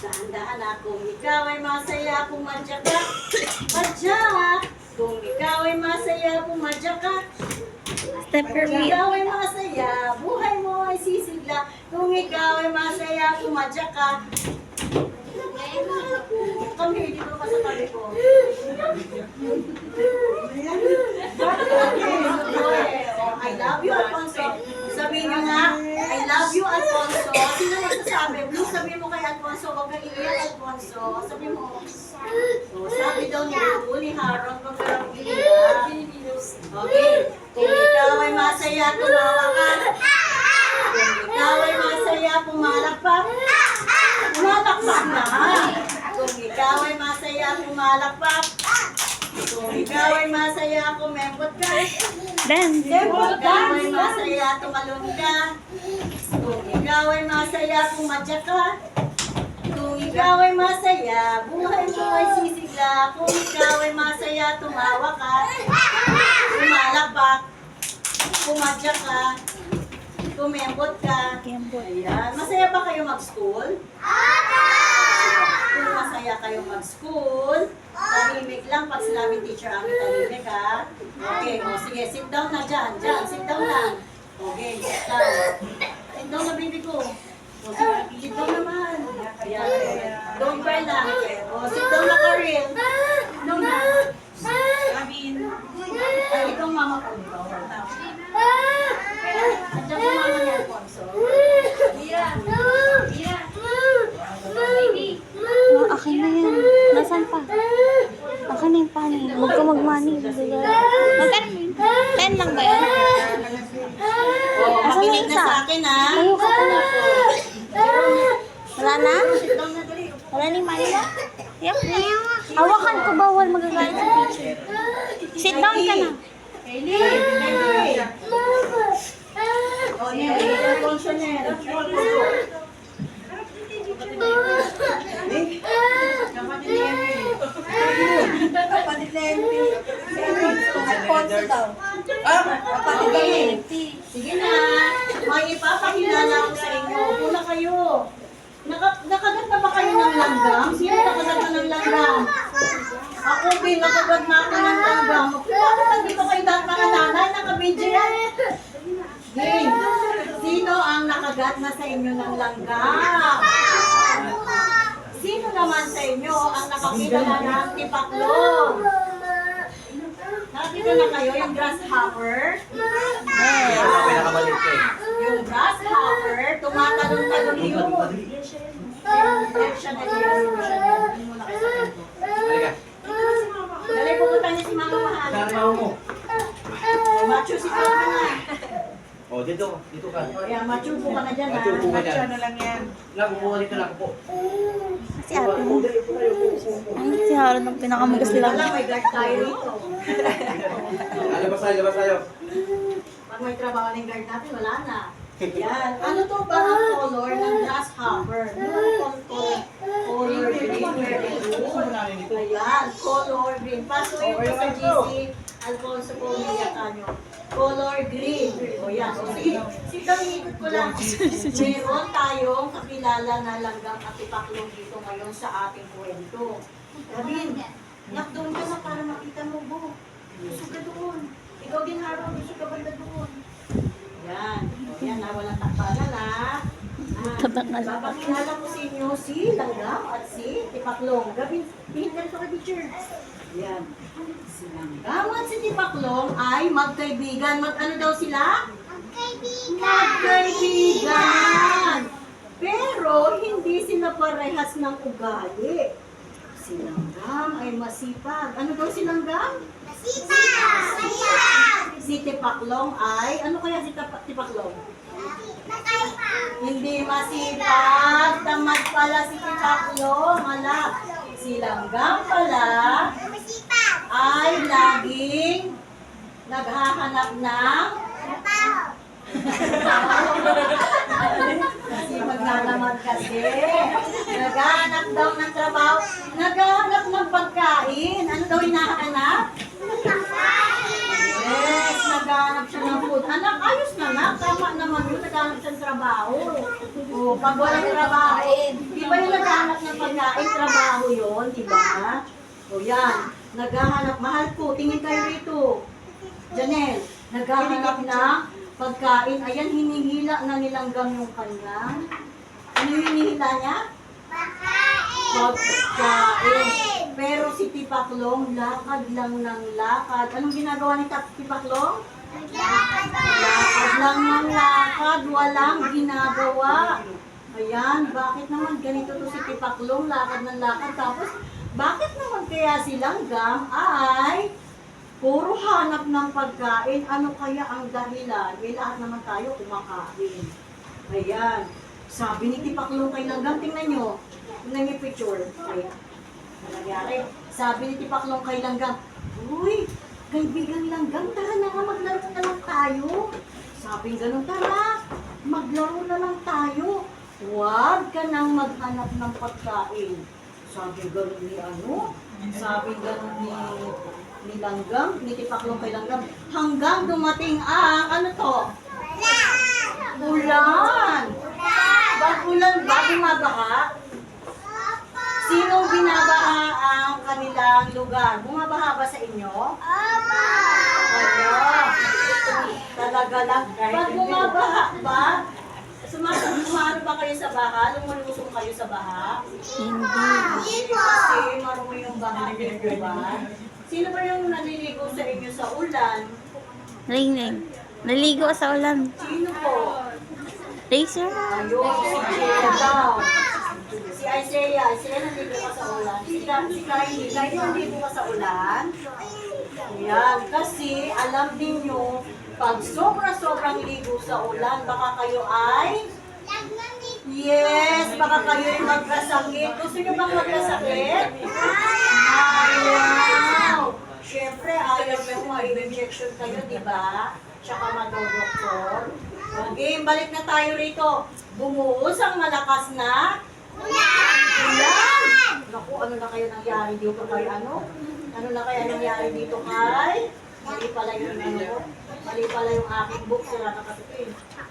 Dahan-dahan na, kung ikaw ay masaya, pumadya ka. Padya! Kung ikaw ay masaya, pumadya ka. Step per Kung week. ikaw ay masaya, buhay mo ay sisigla. Kung ikaw ay masaya, pumadya ka. Kami, dito ka sa tabi ko. I love you, Alfonso. Sabihin niyo nga, I love you, Alfonso. Sino magsasabi? Please sabihin mo kay Alfonso, huwag kang iiyak, Alfonso. Sabi mo, sabi daw ni Harold, huwag kang iiyak. Okay. Kung ikaw ay masaya, tumawa ka. Kung ikaw ay masaya, pumalakpak. Pumalakpak na. Kung ikaw ay masaya, pumalakpak. Kung ikaw ay masaya, kumembot ka. Dance. Kung ikaw ay masaya, tumalon ka. Kung ikaw ay masaya, pumadya ka. Kung ikaw ay masaya, buhay mo ay sisigla. Kung ikaw ay masaya, tumawa ka. Pumalakpak. Pumadya ka. Kumembot ka. Ayan. Masaya ba kayo mag-school? Kung masaya kayo mag-school, tahimik lang pag sinabi teacher ang tahimik ha. Okay, o sige, sit down na dyan. Dyan, sit down lang. Okay, sit down. Sit down na baby ko. O sige, sit down naman. Ayan. Don't cry lang. O sit down na Karil. Sit down na. Ay, ikaw mama ko. Andiyan po mama ni Alfonso. Oh, akin na yan. Nasaan pa? Akin na yung panin. Huwag ka mag-money. Magkano mo yun? 10 lang ba yun? O, makinig na sa akin ha. Ayaw ka pala. Wala na? Sit down na dali. Wala na yung money mo? Yep. Hawakan ko bawal magagalit sa teacher. Sit down ka na. Kaylee. O, Nelly, Alfonso Nel. Kapatid na MP. Alfonso daw. Kapatid na MP. Sige na. May ipapakilala ko sa inyo. Pula kayo. Nakagat na ba kayo ng langgam? Sino nakagat na ng langgam? Ako, Bin, nakagat na ako ng langgam. Bakit nandito kayo dahil mga nanay? Naka-video yan. Bin, sino ang nakagat na sa inyo ng langgam? Sino naman sa inyo ang nakakilala ng tipaklong? Nakakita na kayo yung grasshopper? Yung grasshopper, tumatalon-talon yun. Siya na yun. Hindi mo na kayo sa kanto. Dali, pupunta niya si Mama Mahal. Macho si Papa na. Oh, dito ka. O yan, macho po ka na dyan ha. Macho ka dyan. Ano lang yan? Nakupo ka dito, nakupo. Si ate mo. Ay, si Harold ang pinakamagas lang. Wala, may guard tayo rito. Labas tayo. Pag may trabaho ng guard natin, wala na. Yan. Ano to ba ang color ng grasshopper? Yung color green. Ayan, color green. Paso yung sa GC, Alfonso Pomilla Canyo. Color green. O yan. O sige, ikot ko lang. Meron tayong kakilala na langgam at tipaklong dito ngayon sa ating kwento. Rabin, doon ka na para makita mo, Bo. Gusto ka doon. Ikaw din, Harold. Gusto ka banda doon. Yan. O yan, walang takpalan ha. Papakilala ko sa inyo si langgam at si tipaklong. Gabin, tingnan ko ka, teacher. Yan. Si langgam at si tipaklong ay magkaibigan. Ano daw sila? Magkaibigan! Pero hindi sila parehas ng ugali. Si langgam ay masipag. Ano daw si langgam? Masipag! Si tipaklong ay, ano kaya si tipaklong? Hindi masipag. Tamad pala si tipaklong. Hala. Si langgam pala ay laging naghahanap ng kasi maglalaman kasi. Naghahanap daw ng trabaho. Naghahanap ng pagkain. Ano daw hinahanap? Yes, naghahanap siya ng food. anak, ayos na na. Tama naman yun, naghanap siyang trabaho. O, pag walang trabaho, di ba yung naghanap ng pagkain, trabaho yun, di ba? O yan, naghahanap, mahal ko, tingin kayo rito. Janelle, naghahanap ng pagkain. Ayan, hinihila na nilanggam yung kanya. Ano yung hinihila niya? Pagkain. Pero si Tipaklong, lakad lang ng lakad. Anong ginagawa ni Tipaklong? Lakad lang ng lakad, walang ginagawa. Ayan, bakit naman ganito to si Tipaklong, lakad ng lakad. Tapos, bakit naman kaya si Langgam ay puro hanap ng pagkain? Ano kaya ang dahilan? Eh, lahat naman tayo kumakain. Ayan. Sabi ni Tipaklong kay Langgam, tingnan nyo. Tingnan niyo yung picture. Ayan. Ano nangyari? Sabi ni Tipaklong kay Langgam, uy, kaibigan Langgam, tara na nga, maglaro na lang tayo. Sabi ganun, tara, maglaro na lang tayo. Huwag ka nang maghanap ng pagkain. Sabi ganun ni ano? Sabi ganun ni Langgam, ni Tipaklong kay Langgam, hanggang dumating ang, ano to? Ulan! Ulan ba? Bumabaha? Sinong binabaha ang kanilang lugar? Bumabaha ba sa inyo? Wala. Talaga lang. Pag bumabaha ba, sumano ba kayo sa baha? Lumulusong kayo sa baha? Hindi. Kasi marumi yung baha. Di ba? Sino ba yung naliligo sa inyo sa ulan? Ring. Naligo sa ulan. Sino po? Racer. Ayun, si Jay daw. Si Isaiah nandito ka sa ulan. Si Kylie nandito ka sa ulan. Ayan, kasi alam din nyo, pag sobra-sobrang ligo sa ulan, baka kayo ay... Yes, baka kayo ay magkasakit. Gusto nyo bang magkasakit? Ayaw! Siyempre, ayaw nyo ma-injection kayo, di ba? Tsaka madodoktor. Okay, balik na tayo rito. Bumuhos ang malakas na ulan! Naku, ano na kaya nangyari dito kay ano? Ano na kaya nangyari dito kay? Mali pala yung ano ko. Mali pala yung aking book. Sira na kasi ito eh.